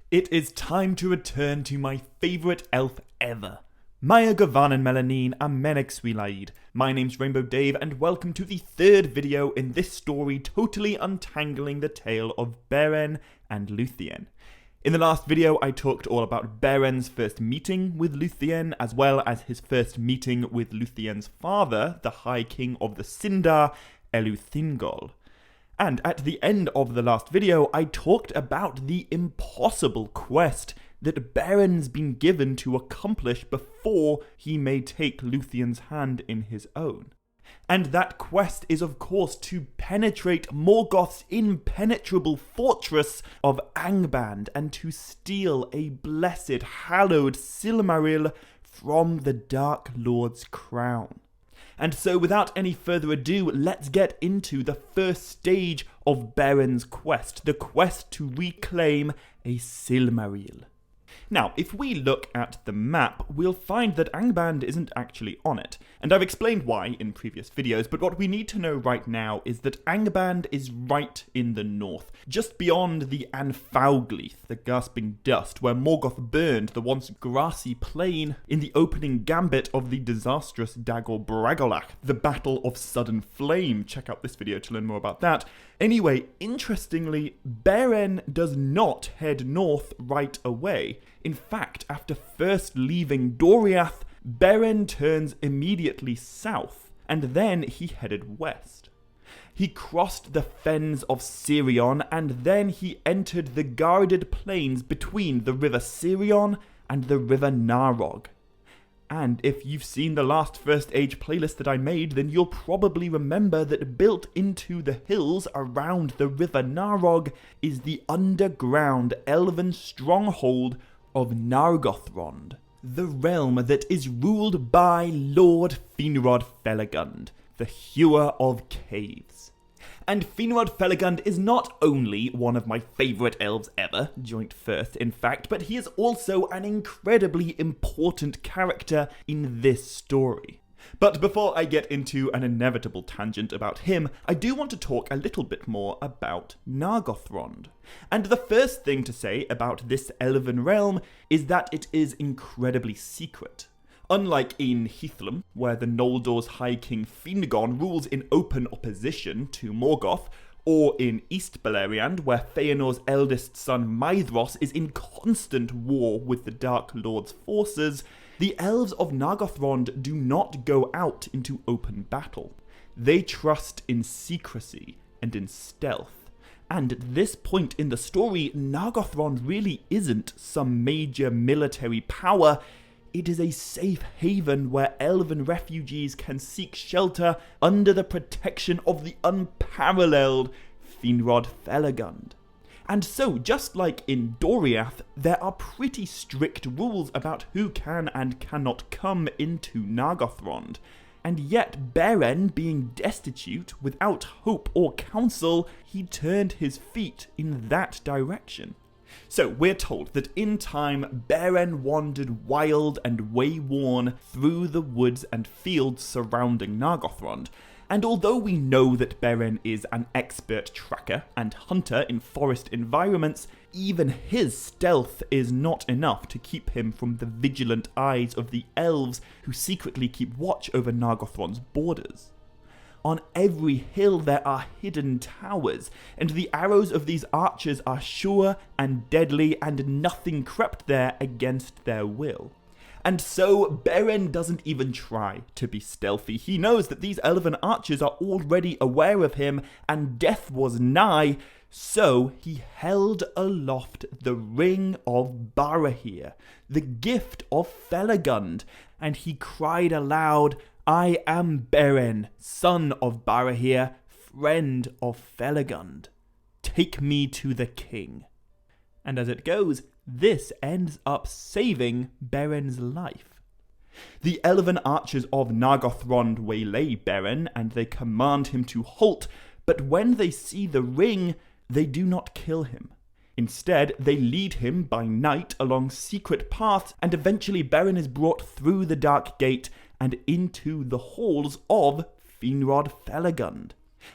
It is time to return to my favourite elf ever. Maya Gavanen Melanine Amenek Swilaid. My name's Rainbow Dave and welcome to the third video in this story totally untangling the tale of Beren and Lúthien. In the last video I talked all about Beren's first meeting with Lúthien as well as his first meeting with Lúthien's father, the High King of the Sindar, Eleuthingol. And at the end of the last video, I talked about the impossible quest that Beren's been given to accomplish before he may take Lúthien's hand in his own. And that quest is of course to penetrate Morgoth's impenetrable fortress of Angband and to steal a blessed, hallowed Silmaril from the Dark Lord's crown. And so without any further ado, let's get into the first stage of Beren's quest, the quest to reclaim a Silmaril. Now, if we look at the map, we'll find that Angband isn't actually on it, and I've explained why in previous videos, but what we need to know right now is that Angband is right in the north, just beyond the Anfauglith, the gasping dust, where Morgoth burned the once grassy plain in the opening gambit of the disastrous Dagor Bragolach, the Battle of Sudden Flame. Check out this video to learn more about that. Anyway, interestingly, Beren does not head north right away. In fact, after first leaving Doriath, Beren turns immediately south, and then he headed west. He crossed the fens of Sirion, and then he entered the guarded plains between the river Sirion and the river Narog. And if you've seen the last First Age playlist that I made, then you'll probably remember that built into the hills around the river Narog is the underground elven stronghold of Nargothrond, the realm that is ruled by Lord Finrod Felagund, the hewer of caves. And Finrod Felagund is not only one of my favourite elves ever, joint first in fact, but he is also an incredibly important character in this story. But before I get into an inevitable tangent about him, I do want to talk a little bit more about Nargothrond. And the first thing to say about this elven realm is that it is incredibly secret. Unlike in Hithlum, where the Noldor's High King Fingon rules in open opposition to Morgoth, or in East Beleriand, where Feanor's eldest son Maedhros is in constant war with the Dark Lord's forces, the elves of Nargothrond do not go out into open battle. They trust in secrecy and in stealth. And at this point in the story, Nargothrond really isn't some major military power. It is a safe haven where elven refugees can seek shelter under the protection of the unparalleled Finrod Felagund. And so, just like in Doriath, there are pretty strict rules about who can and cannot come into Nargothrond. And yet, Beren, being destitute, without hope or counsel, he turned his feet in that direction. So we're told that in time, Beren wandered wild and wayworn through the woods and fields surrounding Nargothrond. And although we know that Beren is an expert tracker and hunter in forest environments, even his stealth is not enough to keep him from the vigilant eyes of the elves who secretly keep watch over Nargothrond's borders. On every hill there are hidden towers, and the arrows of these archers are sure and deadly, and nothing crept there against their will. And so Beren doesn't even try to be stealthy. He knows that these elven archers are already aware of him, and death was nigh, so he held aloft the ring of Barahir, the gift of Felagund, and he cried aloud, "I am Beren, son of Barahir, friend of Felagund. Take me to the king." And as it goes, this ends up saving Beren's life. The elven archers of Nargothrond waylay Beren, and they command him to halt, but when they see the ring, they do not kill him. Instead, they lead him by night along secret paths, and eventually Beren is brought through the Dark Gate and into the halls of Finrod Felagund.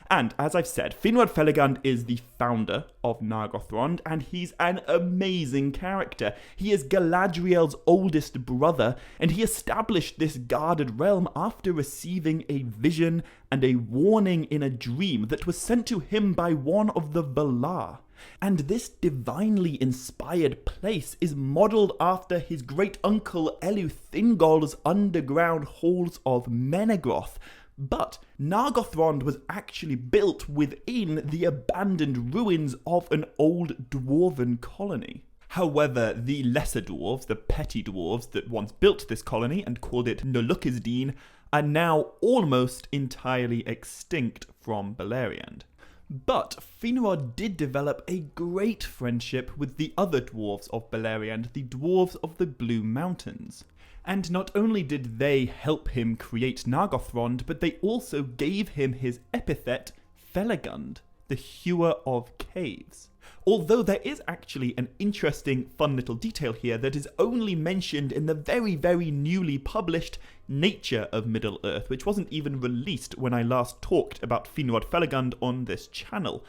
And as I've said, Finrod Felagund is the founder of Nargothrond, and he's an amazing character. He is Galadriel's oldest brother, and he established this guarded realm after receiving a vision and a warning in a dream that was sent to him by one of the Valar. And this divinely inspired place is modelled after his great-uncle Eleuthingol's underground halls of Menegroth. But Nargothrond was actually built within the abandoned ruins of an old dwarven colony. However, the lesser dwarves, the petty dwarves that once built this colony and called it Nolokisdeen, are now almost entirely extinct from Beleriand. But Finrod did develop a great friendship with the other dwarves of Beleriand, the dwarves of the Blue Mountains. And not only did they help him create Nargothrond, but they also gave him his epithet Felagund, the Hewer of Caves. Although there is actually an interesting, fun little detail here that is only mentioned in the very, very newly published Nature of Middle-earth, which wasn't even released when I last talked about Finrod Felagund on this channel.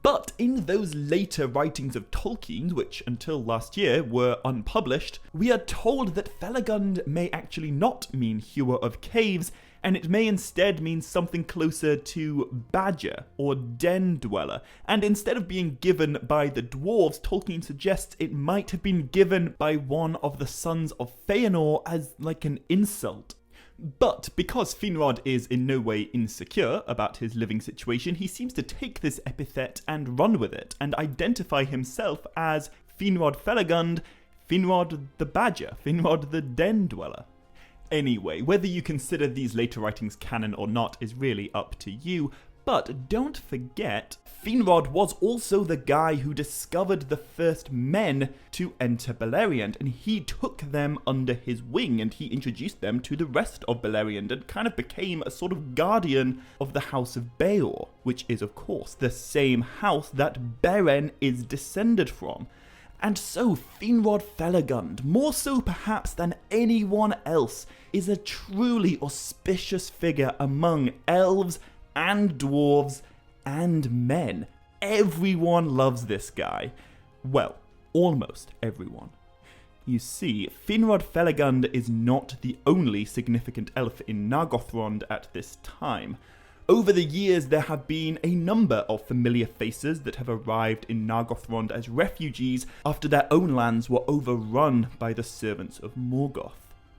But in those later writings of Tolkien, which until last year were unpublished, we are told that Felagund may actually not mean Hewer of Caves, and it may instead mean something closer to Badger or Den Dweller, and instead of being given by the dwarves, Tolkien suggests it might have been given by one of the sons of Feanor as like an insult. But because Finrod is in no way insecure about his living situation, he seems to take this epithet and run with it, and identify himself as Finrod Felagund, Finrod the Badger, Finrod the Den Dweller. Anyway, whether you consider these later writings canon or not is really up to you, but don't forget, Finrod was also the guy who discovered the first men to enter Beleriand, and he took them under his wing, and he introduced them to the rest of Beleriand, and kind of became a sort of guardian of the House of Beor, which is, of course, the same house that Beren is descended from. And so Finrod Felagund, more so perhaps than anyone else, is a truly auspicious figure among elves and dwarves and men. Everyone loves this guy. Well, almost everyone. You see, Finrod Felagund is not the only significant elf in Nargothrond at this time. Over the years, there have been a number of familiar faces that have arrived in Nargothrond as refugees after their own lands were overrun by the servants of Morgoth.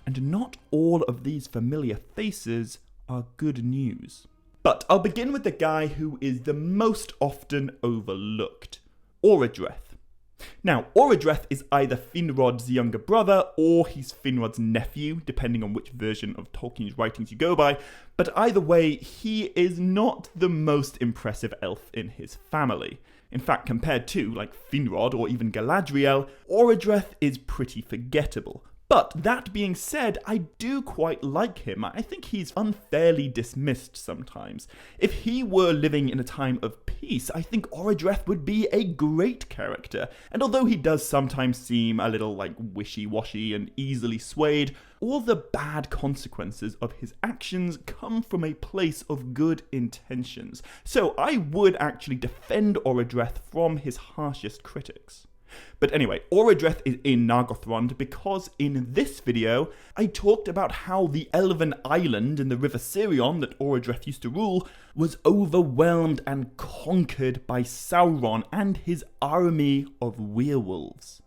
And not all of these familiar faces are good news. But I'll begin with the guy who is the most often overlooked, Orodreth. Now, Orodreth is either Finrod's younger brother or he's Finrod's nephew, depending on which version of Tolkien's writings you go by, but either way, he is not the most impressive elf in his family. In fact, compared to, like, Finrod or even Galadriel, Orodreth is pretty forgettable. But that being said, I do quite like him. I think he's unfairly dismissed sometimes. If he were living in a time of peace, I think Orodreth would be a great character. And although he does sometimes seem a little like wishy-washy and easily swayed, all the bad consequences of his actions come from a place of good intentions. So I would actually defend Orodreth from his harshest critics. But anyway, Orodreth is in Nargothrond because in this video, I talked about how the elven island in the River Sirion that Orodreth used to rule was overwhelmed and conquered by Sauron and his army of werewolves.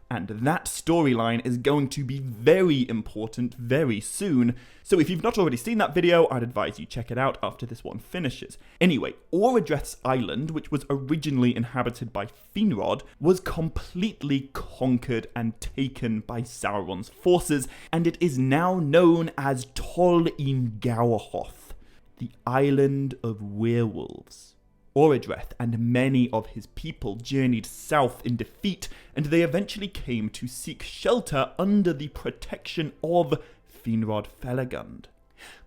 And that storyline is going to be very important very soon, so if you've not already seen that video, I'd advise you check it out after this one finishes. Anyway, Orodreth's island, which was originally inhabited by Finrod, was completely conquered and taken by Sauron's forces, and it is now known as Tol in Gaurhoth, the Island of Werewolves. Orodreth and many of his people journeyed south in defeat, and they eventually came to seek shelter under the protection of Finrod Felagund.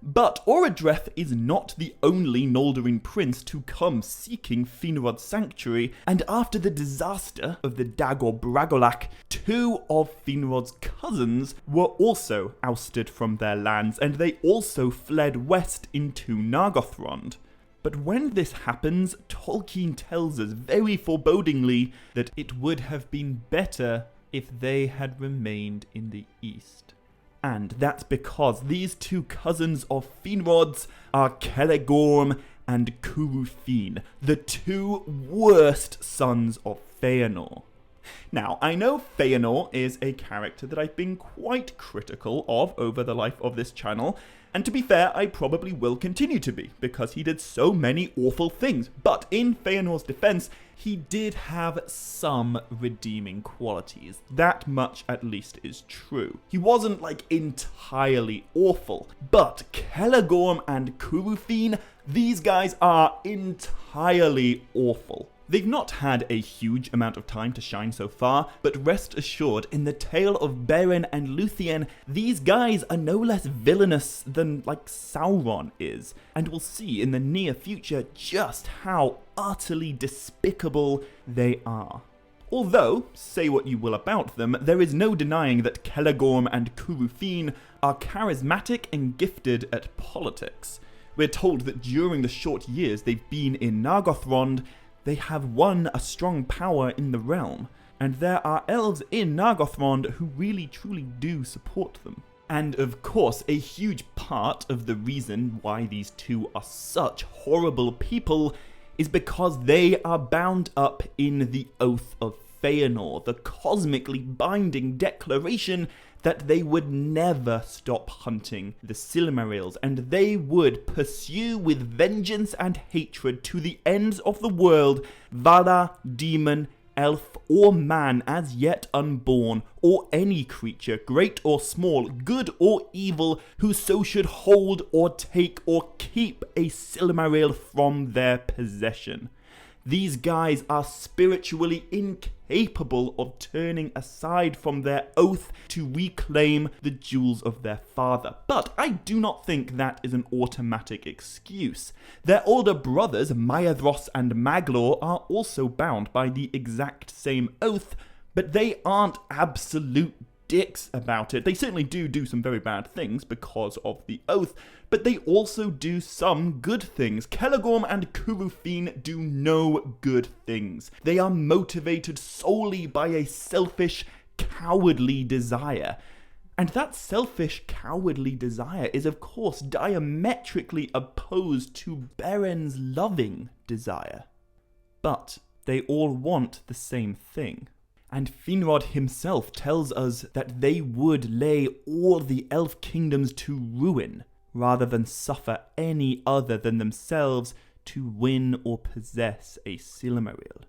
But Orodreth is not the only Noldorin prince to come seeking Finrod's sanctuary, and after the disaster of the Dagor Bragolak, two of Finrod's cousins were also ousted from their lands, and they also fled west into Nargothrond. But when this happens, Tolkien tells us very forebodingly that it would have been better if they had remained in the East. And that's because these two cousins of Finrod's are Celegorm and Curufin, the two worst sons of Feanor. Now, I know Feanor is a character that I've been quite critical of over the life of this channel, and to be fair, I probably will continue to be, because he did so many awful things. But in Feanor's defense, he did have some redeeming qualities. That much at least is true. He wasn't entirely awful, but Celegorm and Curufin, these guys are entirely awful. They've not had a huge amount of time to shine so far, but rest assured, in the tale of Beren and Lúthien, these guys are no less villainous than, Sauron is, and we'll see in the near future just how utterly despicable they are. Although, say what you will about them, there is no denying that Celegorm and Curufin are charismatic and gifted at politics. We're told that during the short years they've been in Nargothrond, they have won a strong power in the realm, and there are elves in Nargothrond who really truly do support them. And of course, a huge part of the reason why these two are such horrible people is because they are bound up in the Oath of Fëanor, the cosmically binding declaration that they would never stop hunting the Silmarils, and they would pursue with vengeance and hatred to the ends of the world Valar, demon, elf, or man as yet unborn, or any creature, great or small, good or evil, who so should hold or take or keep a Silmaril from their possession. These guys are spiritually incapable of turning aside from their oath to reclaim the jewels of their father. But I do not think that is an automatic excuse. Their older brothers, Maedhros and Maglor, are also bound by the exact same oath, but they aren't absolute dicks about it. They certainly do some very bad things because of the oath, but they also do some good things. Celegorm and Curufin do no good things. They are motivated solely by a selfish, cowardly desire. And that selfish, cowardly desire is of course diametrically opposed to Beren's loving desire. But they all want the same thing. And Finrod himself tells us that they would lay all the elf kingdoms to ruin, rather than suffer any other than themselves to win or possess a Silmaril.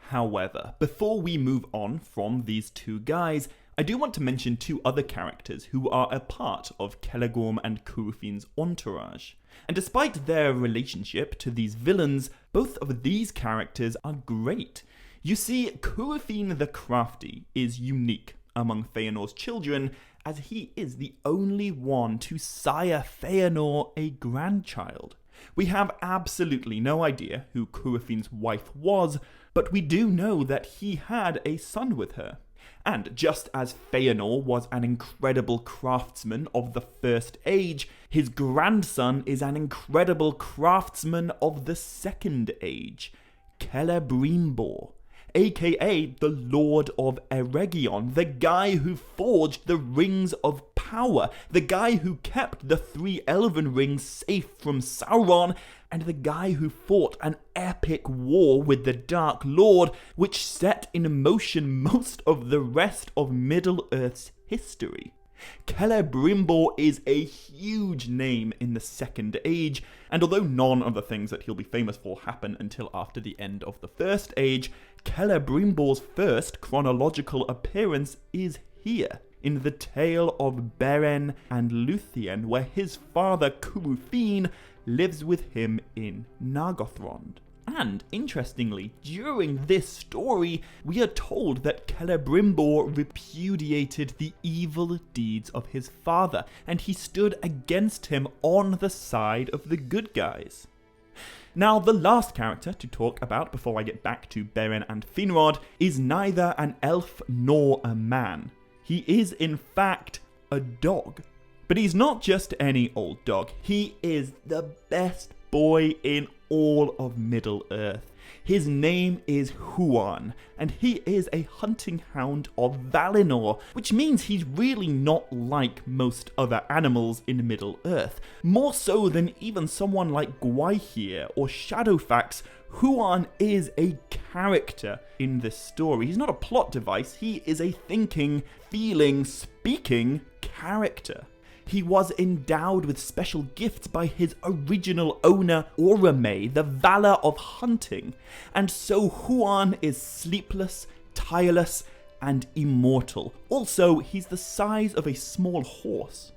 However, before we move on from these two guys, I do want to mention two other characters who are a part of Celegorm and Curufin's entourage. And despite their relationship to these villains, both of these characters are great. You see, Curufin the Crafty is unique among Feanor's children, as he is the only one to sire Feanor a grandchild. We have absolutely no idea who Curufin's wife was, but we do know that he had a son with her. And just as Feanor was an incredible craftsman of the First Age, his grandson is an incredible craftsman of the Second Age, Celebrimbor, aka the Lord of Eregion, the guy who forged the Rings of Power, the guy who kept the 3 Elven Rings safe from Sauron, and the guy who fought an epic war with the Dark Lord, which set in motion most of the rest of Middle-earth's history. Celebrimbor is a huge name in the Second Age, and although none of the things that he'll be famous for happen until after the end of the First Age, Celebrimbor's first chronological appearance is here, in the tale of Beren and Lúthien, where his father Curufin lives with him in Nargothrond. And, interestingly, during this story, we are told that Celebrimbor repudiated the evil deeds of his father, and he stood against him on the side of the good guys. Now, the last character to talk about before I get back to Beren and Finrod is neither an elf nor a man. He is, in fact, a dog. But he's not just any old dog. He is the best boy in all of Middle-earth. His name is Huan, and he is a hunting hound of Valinor, which means he's really not like most other animals in Middle-earth. More so than even someone like Gwaihir or Shadowfax, Huan is a character in this story. He's not a plot device, he is a thinking, feeling, speaking character. He was endowed with special gifts by his original owner, Orome, the Valor of Hunting, and so Huan is sleepless, tireless, and immortal. Also, he's the size of a small horse.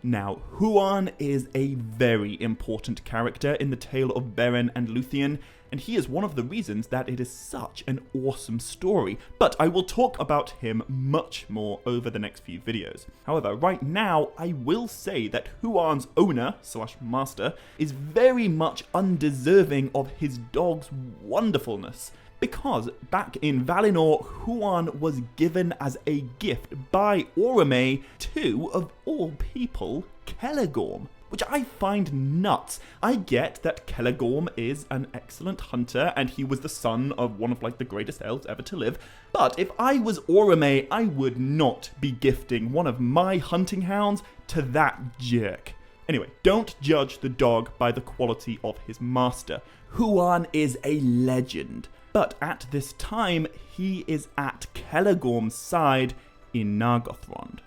Now, Huan is a very important character in the tale of Beren and Lúthien, and he is one of the reasons that it is such an awesome story, but I will talk about him much more over the next few videos. However, right now, I will say that Huan's owner/master is very much undeserving of his dog's wonderfulness, because back in Valinor, Huan was given as a gift by Orome to, of all people, Celegorm, which I find nuts. I get that Celegorm is an excellent hunter and he was the son of one of the greatest elves ever to live, but if I was Orome, I would not be gifting one of my hunting hounds to that jerk. Anyway, don't judge the dog by the quality of his master. Huan is a legend, but at this time, he is at Celegorm's side in Nargothrond.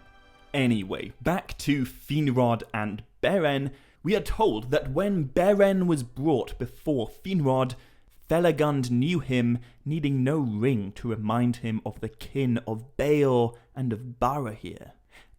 Anyway, back to Finrod and Beren. We are told that when Beren was brought before Finrod, Felagund knew him, needing no ring to remind him of the kin of Beor and of Barahir.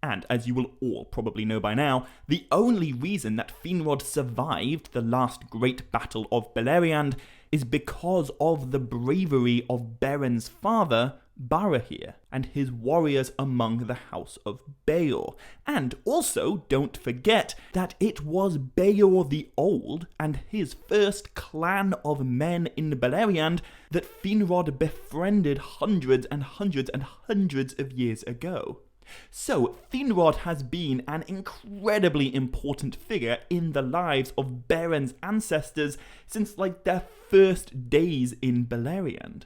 And as you will all probably know by now, the only reason that Finrod survived the last great battle of Beleriand is because of the bravery of Beren's father, Barahir, and his warriors among the House of Beor. And also, don't forget that it was Beor the Old and his first clan of men in Beleriand that Finrod befriended hundreds and hundreds and hundreds of years ago. So, Finrod has been an incredibly important figure in the lives of Beren's ancestors since their first days in Beleriand.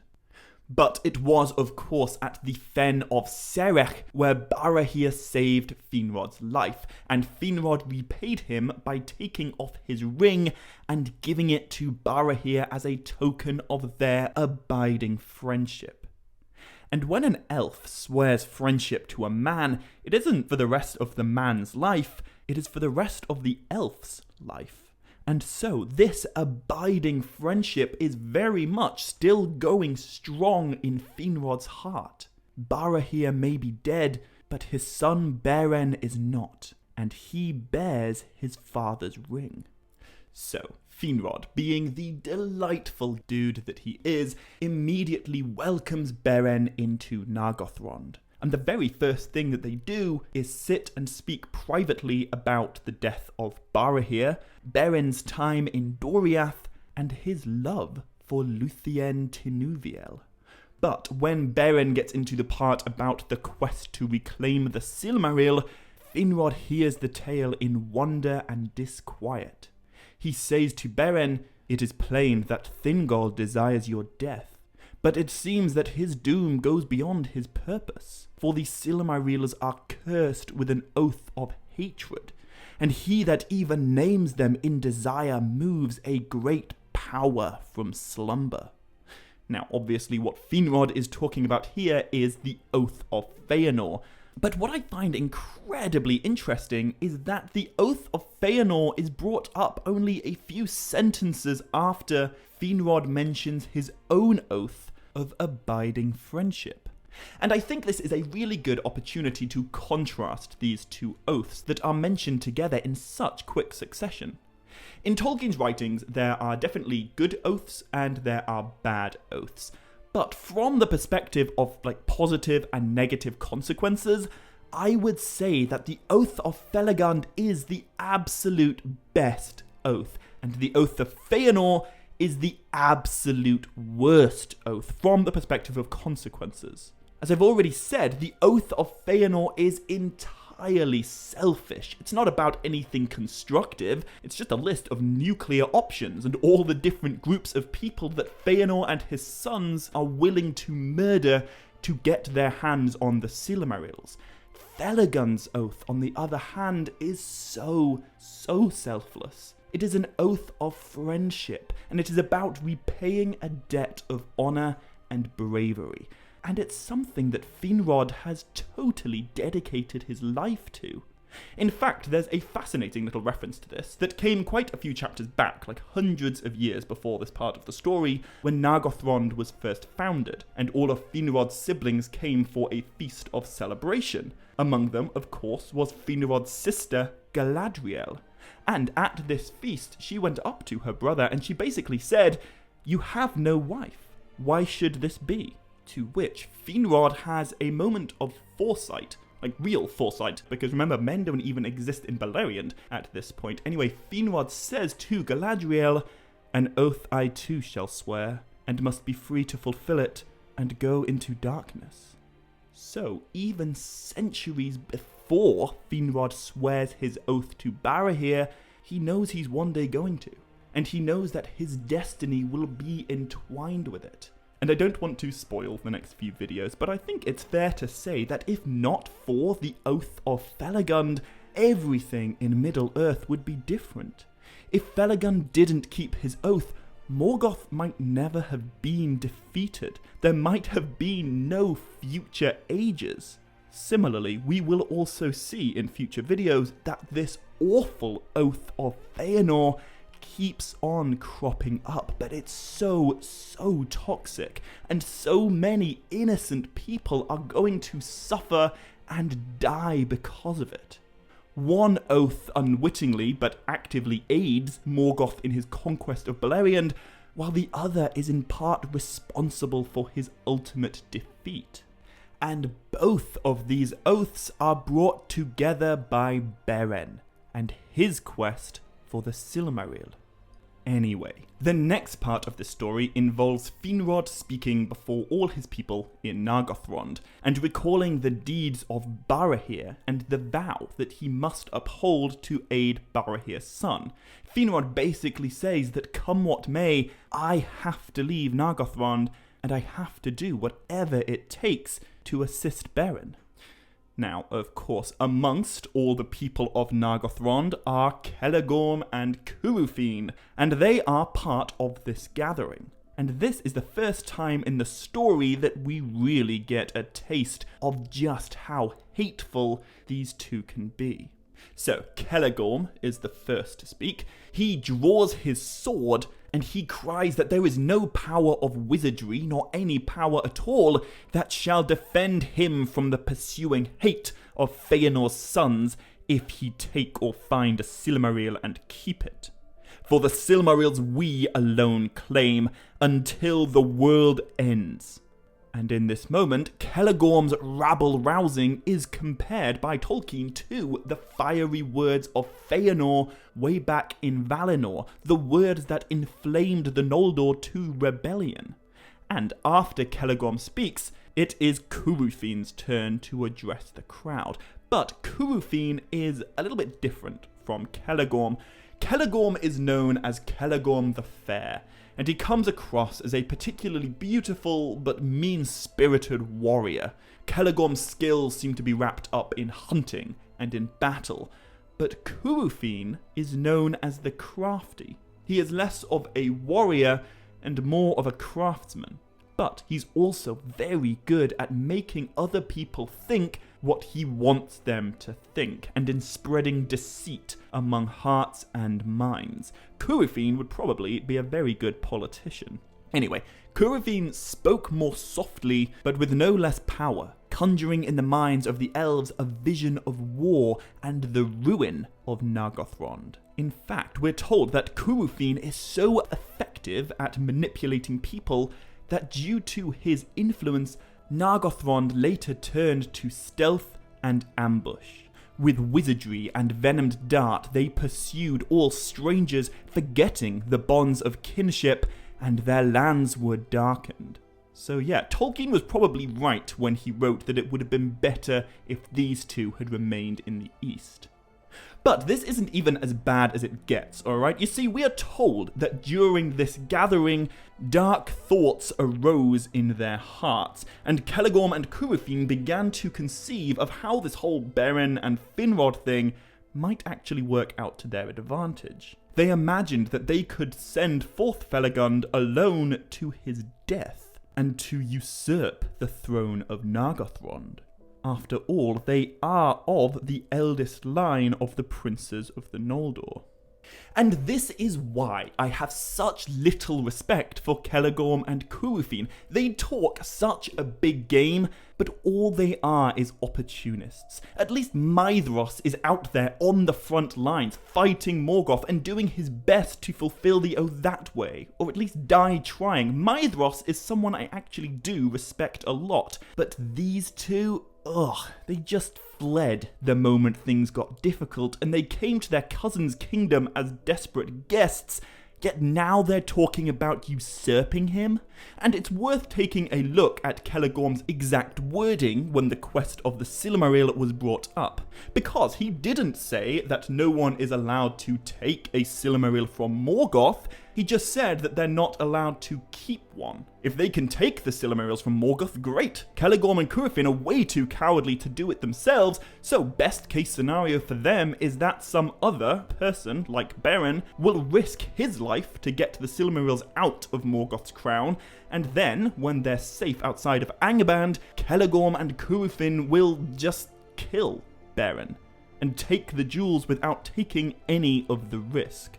But it was, of course, at the Fen of Serech where Barahir saved Finrod's life, and Finrod repaid him by taking off his ring and giving it to Barahir as a token of their abiding friendship. And when an elf swears friendship to a man, it isn't for the rest of the man's life, it is for the rest of the elf's life. And so this abiding friendship is very much still going strong in Finrod's heart. Barahir may be dead, but his son Beren is not, and he bears his father's ring. So, Finrod, being the delightful dude that he is, immediately welcomes Beren into Nargothrond. And the very first thing that they do is sit and speak privately about the death of Barahir, Beren's time in Doriath, and his love for Lúthien Tinuviel. But when Beren gets into the part about the quest to reclaim the Silmaril, Finrod hears the tale in wonder and disquiet. He says to Beren, "It is plain that Thingol desires your death, but it seems that his doom goes beyond his purpose, for the Silmarils are cursed with an oath of hatred, and he that even names them in desire moves a great power from slumber." Now, obviously what Finrod is talking about here is the Oath of Fëanor. But what I find incredibly interesting is that the Oath of Fëanor is brought up only a few sentences after Finrod mentions his own oath of abiding friendship. And I think this is a really good opportunity to contrast these two oaths that are mentioned together in such quick succession. In Tolkien's writings, there are definitely good oaths and there are bad oaths. But from the perspective of positive and negative consequences, I would say that the Oath of Felagund is the absolute best oath, and the Oath of Feanor is the absolute worst oath from the perspective of consequences. As I've already said, the Oath of Feanor is entirely entirely selfish. It's not about anything constructive, it's just a list of nuclear options and all the different groups of people that Feanor and his sons are willing to murder to get their hands on the Silmarils. Felagund's oath, on the other hand, is so selfless. It is an oath of friendship, and it is about repaying a debt of honour and bravery. And it's something that Finrod has totally dedicated his life to. In fact, there's a fascinating little reference to this that came quite a few chapters back, like hundreds of years before this part of the story, when Nargothrond was first founded, and all of Finrod's siblings came for a feast of celebration. Among them, of course, was Finrod's sister, Galadriel. And at this feast, she went up to her brother and she basically said, "You have no wife. Why should this be?" To which Finrod has a moment of foresight, like real foresight, because remember, men don't even exist in Beleriand at this point. Anyway, Finrod says to Galadriel, "An oath I too shall swear, and must be free to fulfill it, and go into darkness." So, even centuries before Finrod swears his oath to Barahir, he knows he's one day going to, and he knows that his destiny will be entwined with it. And I don't want to spoil the next few videos, but I think it's fair to say that if not for the Oath of Felagund, everything in Middle-earth would be different. If Felagund didn't keep his oath, Morgoth might never have been defeated. There might have been no future ages. Similarly, we will also see in future videos that this awful Oath of Fëanor keeps on cropping up, but it's so toxic, and so many innocent people are going to suffer and die because of it. One oath unwittingly but actively aids Morgoth in his conquest of Beleriand, while the other is in part responsible for his ultimate defeat. And both of these oaths are brought together by Beren and his quest for the Silmaril. Anyway, the next part of the story involves Finrod speaking before all his people in Nargothrond, and recalling the deeds of Barahir and the vow that he must uphold to aid Barahir's son. Finrod basically says that come what may, I have to leave Nargothrond, and I have to do whatever it takes to assist Beren. Now, of course, amongst all the people of Nargothrond are Celegorm and Curufin, and they are part of this gathering. And this is the first time in the story that we really get a taste of just how hateful these two can be. So, Celegorm is the first to speak. He draws his sword and he cries that there is no power of wizardry, nor any power at all, that shall defend him from the pursuing hate of Feanor's sons, if he take or find a Silmaril and keep it. For the Silmarils we alone claim, until the world ends. And in this moment, Celegorm's rabble-rousing is compared by Tolkien to the fiery words of Feanor way back in Valinor, the words that inflamed the Noldor to rebellion. And after Celegorm speaks, it is Curufin's turn to address the crowd. But Curufin is a little bit different from Celegorm. Celegorm is known as Celegorm the Fair, and he comes across as a particularly beautiful but mean-spirited warrior. Celegorm's skills seem to be wrapped up in hunting and in battle, but Curufin is known as the Crafty. He is less of a warrior and more of a craftsman, but he's also very good at making other people think what he wants them to think, and in spreading deceit among hearts and minds. Curufin would probably be a very good politician. Anyway, Curufin spoke more softly, but with no less power, conjuring in the minds of the elves a vision of war and the ruin of Nargothrond. In fact, we're told that Curufin is so effective at manipulating people that due to his influence, Nargothrond later turned to stealth and ambush. With wizardry and venomed dart, they pursued all strangers, forgetting the bonds of kinship, and their lands were darkened. So yeah, Tolkien was probably right when he wrote that it would have been better if these two had remained in the East. But this isn't even as bad as it gets, alright? You see, we are told that during this gathering, dark thoughts arose in their hearts, and Celegorm and Curufin began to conceive of how this whole Beren and Finrod thing might actually work out to their advantage. They imagined that they could send forth Felagund alone to his death, and to usurp the throne of Nargothrond. After all, they are of the eldest line of the princes of the Noldor. And this is why I have such little respect for Celegorm and Curufin. They talk such a big game, but all they are is opportunists. At least Maedhros is out there on the front lines, fighting Morgoth and doing his best to fulfill the oath that way, or at least die trying. Maedhros is someone I actually do respect a lot, but these two, they just fled the moment things got difficult, and they came to their cousin's kingdom as desperate guests, yet now they're talking about usurping him? And it's worth taking a look at Celegorm's exact wording when the quest of the Silmaril was brought up, because he didn't say that no one is allowed to take a Silmaril from Morgoth, he just said that they're not allowed to keep one. If they can take the Silmarils from Morgoth, great. Celegorm and Curufin are way too cowardly to do it themselves, so best case scenario for them is that some other person, like Beren, will risk his life to get the Silmarils out of Morgoth's crown, and then, when they're safe outside of Angband, Celegorm and Curufin will just kill Beren, and take the jewels without taking any of the risk.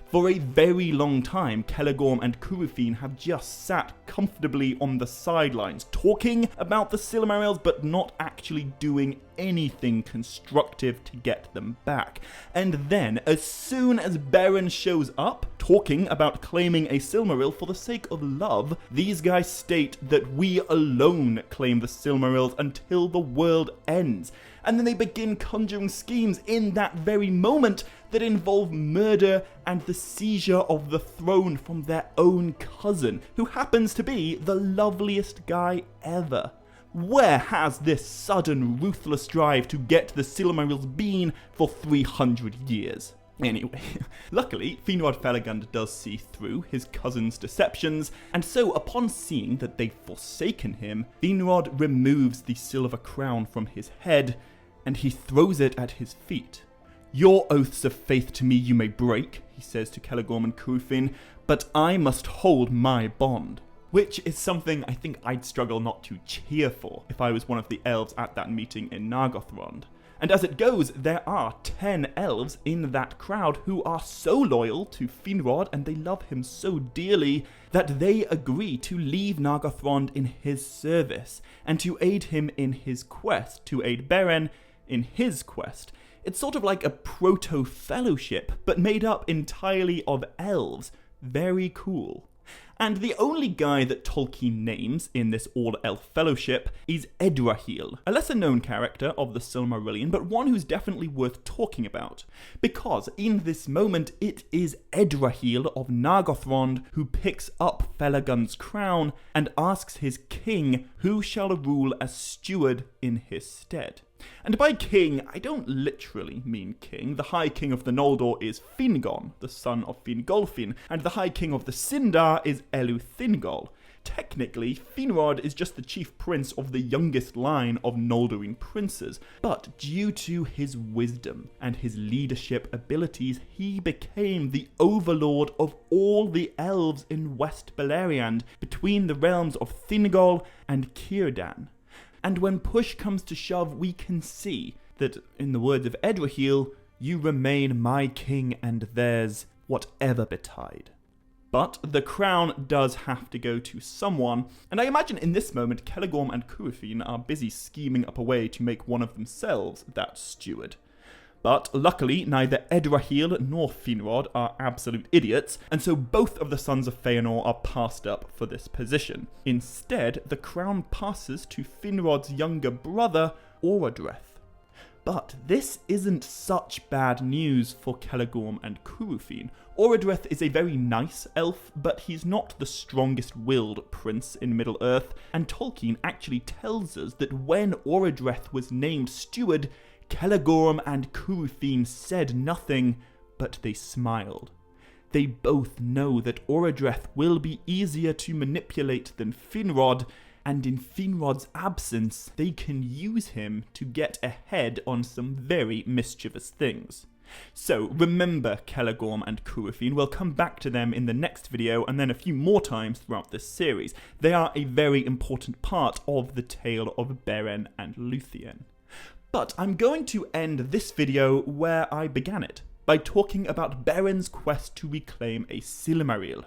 For a very long time, Celegorm and Curufin have just sat comfortably on the sidelines, talking about the Silmarils, but not actually doing anything constructive to get them back. And then, as soon as Beren shows up, talking about claiming a Silmaril for the sake of love, these guys state that we alone claim the Silmarils until the world ends. And then they begin conjuring schemes in that very moment that involve murder and the seizure of the throne from their own cousin, who happens to be the loveliest guy ever. Where has this sudden, ruthless drive to get the Silmarils been for 300 years? Anyway, luckily, Finrod Felagund does see through his cousin's deceptions, and so upon seeing that they've forsaken him, Finrod removes the silver crown from his head, and he throws it at his feet. "Your oaths of faith to me you may break," he says to Celegorm and Curufin, "but I must hold my bond." Which is something I think I'd struggle not to cheer for if I was one of the elves at that meeting in Nargothrond. And as it goes, there are 10 elves in that crowd who are so loyal to Finrod and they love him so dearly that they agree to leave Nargothrond in his service and to aid him in his quest, to aid Beren in his quest. It's sort of like a proto-fellowship, but made up entirely of elves. Very cool. And the only guy that Tolkien names in this all-elf fellowship is Edrahil, a lesser-known character of the Silmarillion, but one who's definitely worth talking about. Because in this moment, it is Edrahil of Nargothrond who picks up Felagund's crown and asks his king who shall rule as steward in his stead. And by king, I don't literally mean king. The High King of the Noldor is Fingon, the son of Fingolfin, and the High King of the Sindar is Eleuthingol. Technically, Finrod is just the chief prince of the youngest line of Noldorin princes, but due to his wisdom and his leadership abilities, he became the overlord of all the elves in West Beleriand, between the realms of Thingol and Círdan. And when push comes to shove, we can see that, in the words of Edrahil, "You remain my king and theirs, whatever betide." But the crown does have to go to someone, and I imagine in this moment Celegorm and Curufin are busy scheming up a way to make one of themselves that steward. But luckily, neither Edrahil nor Finrod are absolute idiots, and so both of the sons of Feanor are passed up for this position. Instead, the crown passes to Finrod's younger brother, Orodreth. But this isn't such bad news for Celegorm and Curufin. Orodreth is a very nice elf, but he's not the strongest-willed prince in Middle-earth, and Tolkien actually tells us that when Orodreth was named steward, Celegorm and Curufin said nothing, but they smiled. They both know that Orodreth will be easier to manipulate than Finrod, and in Finrod's absence, they can use him to get ahead on some very mischievous things. So remember Celegorm and Curufin. We'll come back to them in the next video and then a few more times throughout this series. They are a very important part of the tale of Beren and Lúthien. But I'm going to end this video where I began it, by talking about Beren's quest to reclaim a Silmaril.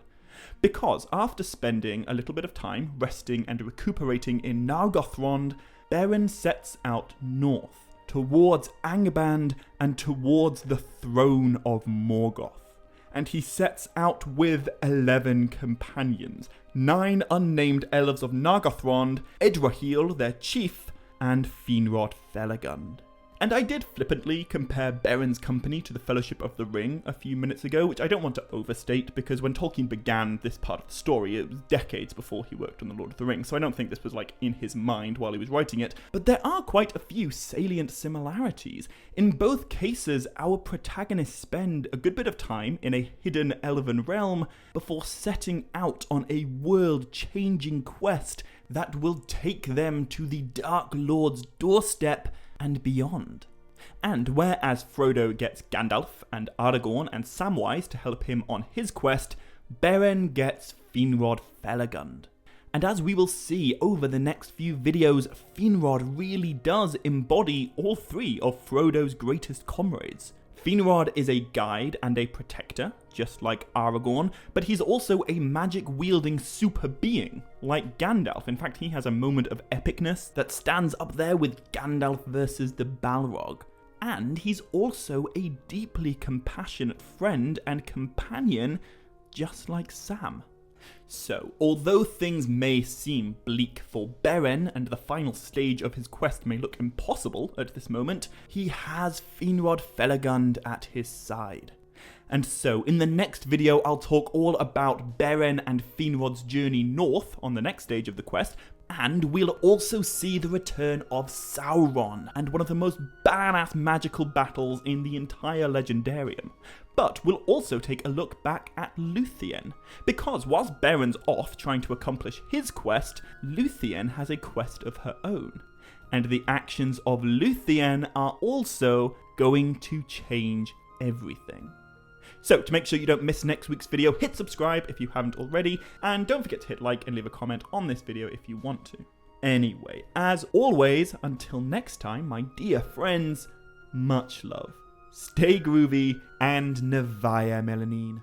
Because after spending a little bit of time resting and recuperating in Nargothrond, Beren sets out north, towards Angband and towards the throne of Morgoth. And he sets out with 11 companions, 9 unnamed elves of Nargothrond, Edrahil, their chief, and Finrod Felagund. And I did flippantly compare Beren's company to the Fellowship of the Ring a few minutes ago, which I don't want to overstate, because when Tolkien began this part of the story, it was decades before he worked on The Lord of the Rings, so I don't think this was like in his mind while he was writing it, but there are quite a few salient similarities. In both cases, our protagonists spend a good bit of time in a hidden elven realm before setting out on a world-changing quest that will take them to the Dark Lord's doorstep and beyond. And whereas Frodo gets Gandalf and Aragorn and Samwise to help him on his quest, Beren gets Finrod Felagund. And as we will see over the next few videos, Finrod really does embody all 3 of Frodo's greatest comrades. Finrod is a guide and a protector, just like Aragorn, but he's also a magic-wielding super being, like Gandalf. In fact, he has a moment of epicness that stands up there with Gandalf versus the Balrog. And he's also a deeply compassionate friend and companion, just like Sam. So, although things may seem bleak for Beren and the final stage of his quest may look impossible at this moment, he has Finrod Felagund at his side. And so, in the next video, I'll talk all about Beren and Finrod's journey north on the next stage of the quest, and we'll also see the return of Sauron and one of the most badass magical battles in the entire Legendarium. But we'll also take a look back at Lúthien, because whilst Beren's off trying to accomplish his quest, Lúthien has a quest of her own. And the actions of Lúthien are also going to change everything. So, to make sure you don't miss next week's video, hit subscribe if you haven't already, and don't forget to hit like and leave a comment on this video if you want to. Anyway, as always, until next time, my dear friends, much love. Stay groovy, and Navaya Melanin.